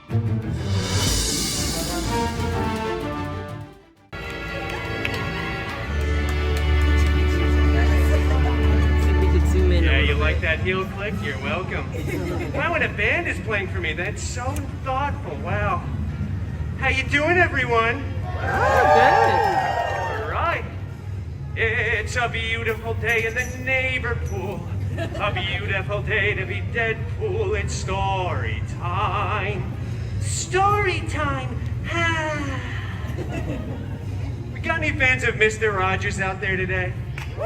Yeah, you like that heel click? You're welcome. Wow, and a band is playing for me. That's so thoughtful. Wow. How you doing, everyone? Oh, good. All right. It's a beautiful day in the neighbor pool. A beautiful day to be Deadpool. It's story time. Story time. We got any fans of Mr. Rogers out there today? All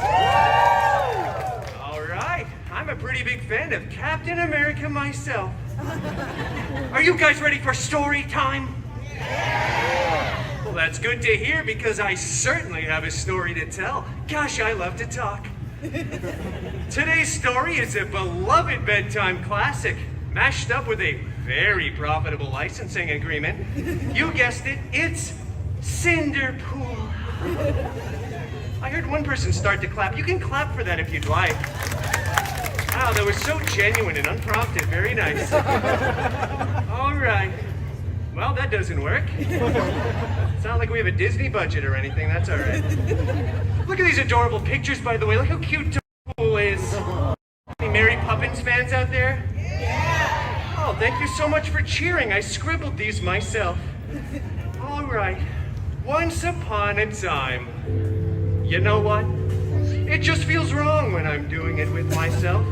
right. I'm a pretty big fan of Captain America myself. Are you guys ready for story time? Well, that's good to hear because I certainly have a story to tell. Gosh, I love to talk. Today's story is a beloved bedtime classic, mashed up with a very profitable licensing agreement. You guessed it, it's Cinderpool. I heard one person start to clap. You can clap for that if you'd like. Wow, that was so genuine and unprompted. Very nice. All right. Well, that doesn't work. It's not like we have a Disney budget or anything. That's all right. Look at these adorable pictures, by the way. Look how cute Deadpool is. Any Mary Poppins fans out there? Yeah! Oh, thank you so much for cheering. I scribbled these myself. All right. Once upon a time. You know what? It just feels wrong when I'm doing it with myself.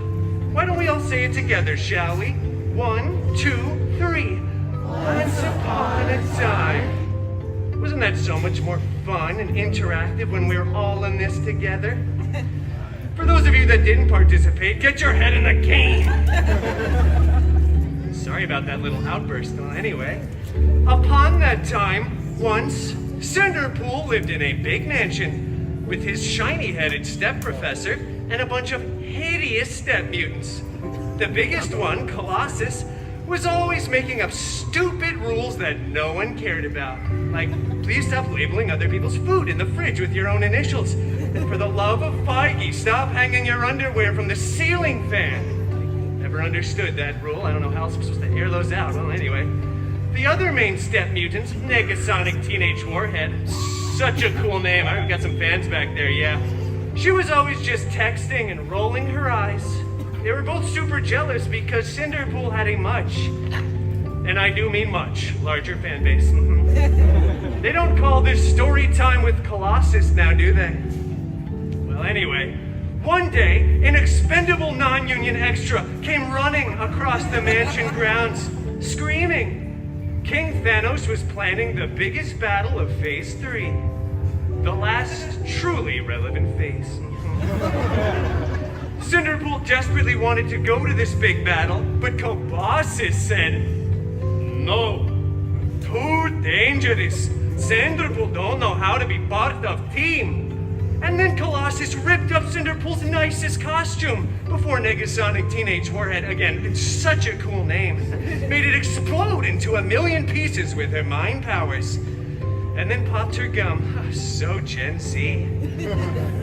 Why don't we all say it together, shall we? 1, 2, 3. Once upon a time. Wasn't that so much more fun and interactive when we were all in this together? For those of you that didn't participate, get your head in the game. Sorry about that little outburst, though. Anyway, upon that time, once, Cinderpool lived in a big mansion with his shiny-headed step-professor and a bunch of hideous step-mutants. The biggest one, Colossus, was always making up stupid rules that no one cared about. Like, please stop labeling other people's food in the fridge with your own initials. And for the love of Feige, stop hanging your underwear from the ceiling fan. Never understood that rule. I don't know how else I'm supposed to air those out. Well, anyway. The other main step mutants, Negasonic Teenage Warhead. Such a cool name. I've got some fans back there, yeah. She was always just texting and rolling her eyes. They were both super jealous because Cinderpool had a much, and I do mean much, larger fan base. They don't call this story time with Colossus now, do they? Well, anyway, one day, an expendable non-union extra came running across the mansion grounds, screaming. King Thanos was planning the biggest battle of Phase 3. The last truly relevant phase. Cinderpool desperately wanted to go to this big battle, but Colossus said, no, too dangerous. Cinderpool don't know how to be part of team. And then Colossus ripped up Cinderpool's nicest costume before Negasonic Teenage Warhead, again, it's such a cool name, made it explode into a million pieces with her mind powers. And then popped her gum. Oh, so Gen Z.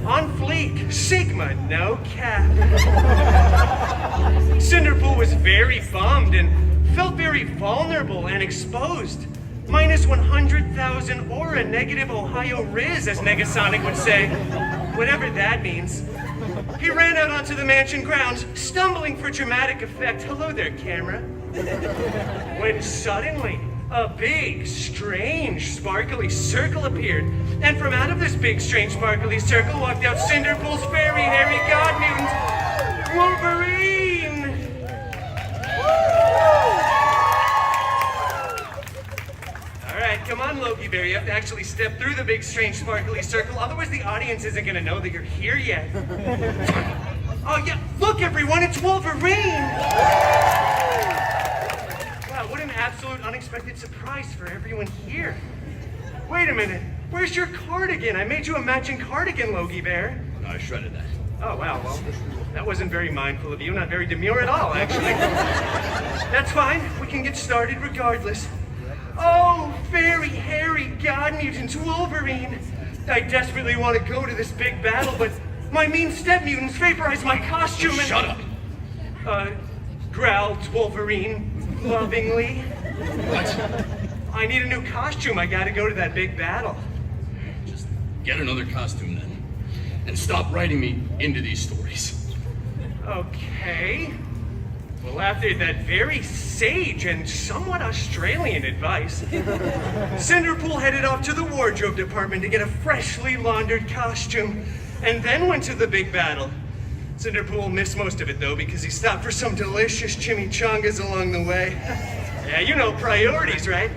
On fleek, Sigma, no cap. Cinderpool was very bummed and felt very vulnerable and exposed. Minus 100,000 aura negative Ohio Riz, as Negasonic would say. Whatever that means. He ran out onto the mansion grounds, stumbling for dramatic effect. Hello there, camera. When suddenly, a big, strange, sparkly circle appeared. And from out of this big, strange, sparkly circle walked out Cinderpool's fairy, hairy god mutant, Wolverine! All right, come on, Loki Bear. You have to actually step through the big, strange, sparkly circle. Otherwise, the audience isn't going to know that you're here yet. Oh, yeah. Look, everyone, it's Wolverine! Wow, what an absolute unexpected surprise for everyone here. Wait a minute. Where's your cardigan? I made you a matching cardigan, Loki Bear. No, I shredded that. Oh, wow. Well, that wasn't very mindful of you. Not very demure at all, actually. That's fine. We can get started regardless. Oh, fairy, hairy god mutant Wolverine. I desperately want to go to this big battle, but my mean step mutants vaporize my costume and... Shut up! Growled Wolverine lovingly. What? I need a new costume. I gotta go to that big battle. Just get another costume then. And stop writing me into these stories. Okay. Well, after that very sage and somewhat Australian advice, Cinderpool headed off to the wardrobe department to get a freshly laundered costume, and then went to the big battle. Cinderpool missed most of it, though, because he stopped for some delicious chimichangas along the way. Yeah, you know, priorities, right?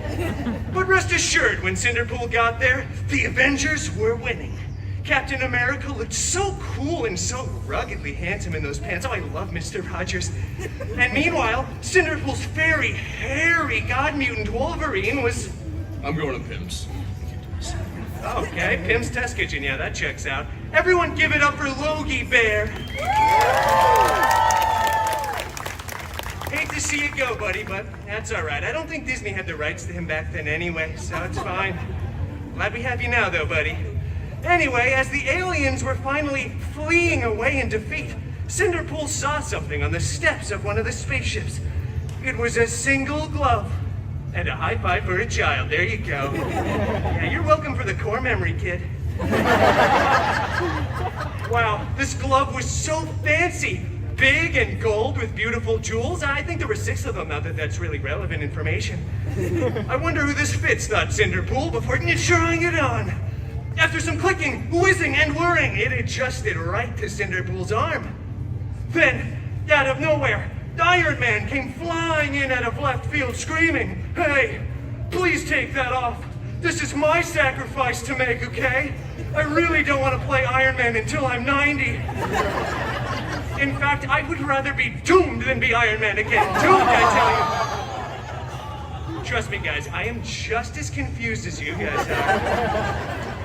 But rest assured, when Cinderpool got there, the Avengers were winning. Captain America looked so cool and so ruggedly handsome in those pants. Oh, I love Mr. Rogers. And meanwhile, Cinderpool's very hairy god mutant Wolverine was... I'm going to Pim's. Okay, Pim's Test Kitchen. Yeah, that checks out. Everyone give it up for Logie Bear. Hate to see you go, buddy, but that's all right. I don't think Disney had the rights to him back then anyway, so it's fine. Glad we have you now, though, buddy. Anyway, as the aliens were finally fleeing away in defeat, Cinderpool saw something on the steps of one of the spaceships. It was a single glove. And a high five for a child. There you go. Yeah, you're welcome for the core memory, kid. Wow, this glove was so fancy. Big and gold with beautiful jewels. I think there were 6 of them, now that that's really relevant information. I wonder who this fits, thought Cinderpool, before trying it on. After some clicking, whizzing, and whirring, it adjusted right to Cinderpool's arm. Then, out of nowhere, Iron Man came flying in out of left field screaming, "Hey, please take that off. This is my sacrifice to make, okay? I really don't want to play Iron Man until I'm 90. In fact, I would rather be doomed than be Iron Man again. Doomed, I tell you. Trust me, guys, I am just as confused as you guys are.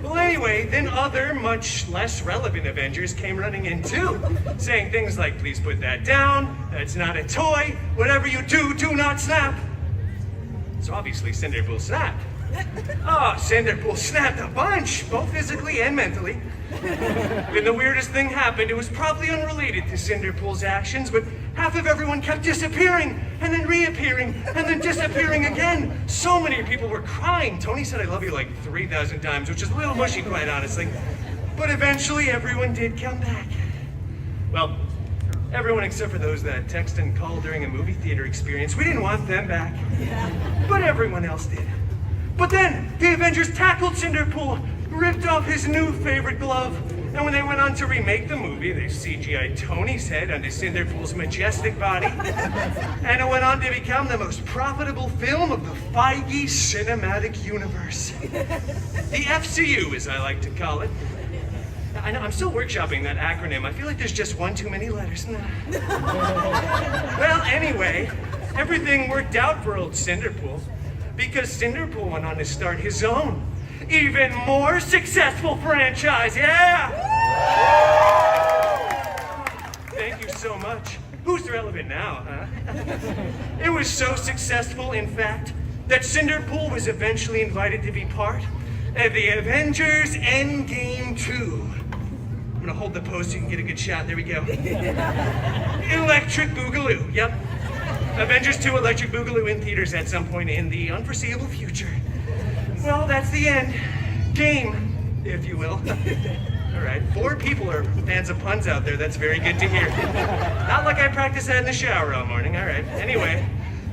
Well, anyway, then other, much less relevant Avengers came running in too, saying things like, "Please put that down, that's not a toy, whatever you do, do not snap." So obviously Cinderpool snapped. Oh, Cinderpool snapped a bunch, both physically and mentally. Then the weirdest thing happened. It was probably unrelated to Cinderpool's actions, but half of everyone kept disappearing, and then reappearing, and then disappearing again. So many people were crying. Tony said "I love you" like 3,000 times, which is a little mushy, quite honestly. But eventually everyone did come back. Well, everyone except for those that text and call during a movie theater experience. We didn't want them back. But everyone else did. But then, the Avengers tackled Cinderpool, ripped off his new favorite glove, and when they went on to remake the movie, they CGI'd Tony's head onto Cinderpool's majestic body, and it went on to become the most profitable film of the Feige cinematic universe. The FCU, as I like to call it. I know, I'm still workshopping that acronym. I feel like there's just one too many letters. Well, anyway, everything worked out for old Cinderpool, because Cinderpool went on to start his own, even more successful franchise. Yeah! Thank you so much. Who's relevant now, huh? It was so successful, in fact, that Cinderpool was eventually invited to be part of the Avengers Endgame 2. I'm gonna hold the pose so you can get a good shot. There we go. Electric Boogaloo. Yep. Avengers 2 Electric Boogaloo in theaters at some point in the unforeseeable future. Well, that's the end. Game, if you will. All right, 4 people are fans of puns out there. That's very good to hear. Not like I practice that in the shower all morning. All right, anyway.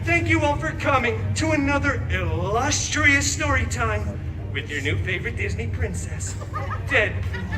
Thank you all for coming to another illustrious story time with your new favorite Disney princess, Deadpool.